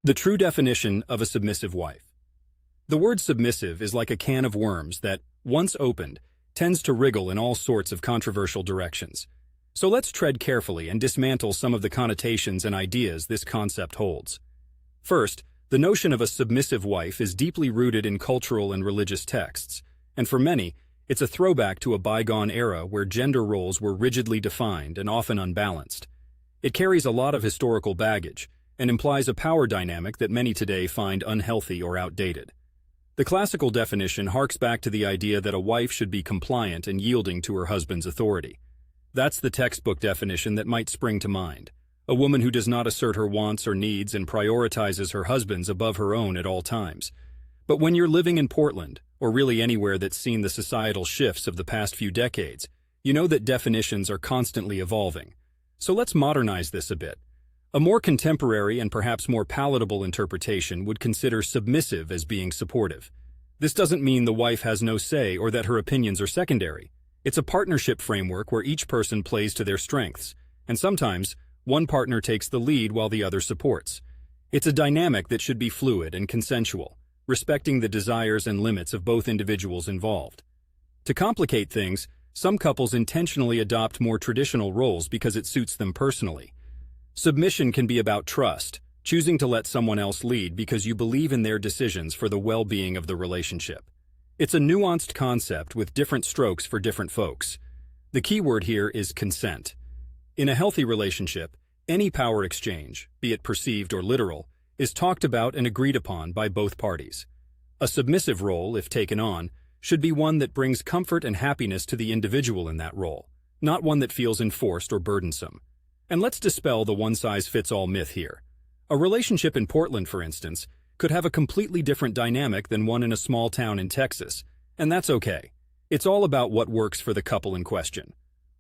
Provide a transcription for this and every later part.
The true definition of a submissive wife. The word submissive is like a can of worms that, once opened, tends to wriggle in all sorts of controversial directions. So let's tread carefully and dismantle some of the connotations and ideas this concept holds. First, the notion of a submissive wife is deeply rooted in cultural and religious texts, and for many, it's a throwback to a bygone era where gender roles were rigidly defined and often unbalanced. It carries a lot of historical baggage and implies a power dynamic that many today find unhealthy or outdated. The classical definition harks back to the idea that a wife should be compliant and yielding to her husband's authority. That's the textbook definition that might spring to mind. A woman who does not assert her wants or needs and prioritizes her husband's above her own at all times. But when you're living in Portland, or really anywhere that's seen the societal shifts of the past few decades, you know that definitions are constantly evolving. So let's modernize this a bit. A more contemporary and perhaps more palatable interpretation would consider submissive as being supportive. This doesn't mean the wife has no say or that her opinions are secondary. It's a partnership framework where each person plays to their strengths, and sometimes one partner takes the lead while the other supports. It's a dynamic that should be fluid and consensual, respecting the desires and limits of both individuals involved. To complicate things, some couples intentionally adopt more traditional roles because it suits them personally. Submission can be about trust, choosing to let someone else lead because you believe in their decisions for the well-being of the relationship. It's a nuanced concept with different strokes for different folks. The key word here is consent. In a healthy relationship, any power exchange, be it perceived or literal, is talked about and agreed upon by both parties. A submissive role, if taken on, should be one that brings comfort and happiness to the individual in that role, not one that feels enforced or burdensome. And let's dispel the one-size-fits-all myth here. A relationship in Portland, for instance, could have a completely different dynamic than one in a small town in Texas, and that's okay. It's all about what works for the couple in question.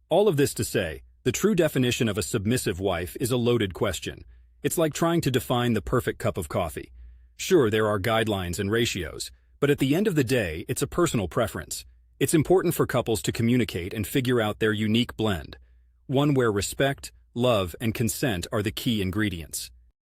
All of this to say, the true definition of a submissive wife is a loaded question. It's like trying to define the perfect cup of coffee. Sure, there are guidelines and ratios, but at the end of the day, it's a personal preference. It's important for couples to communicate and figure out their unique blend, one where respect, love, and consent are the key ingredients.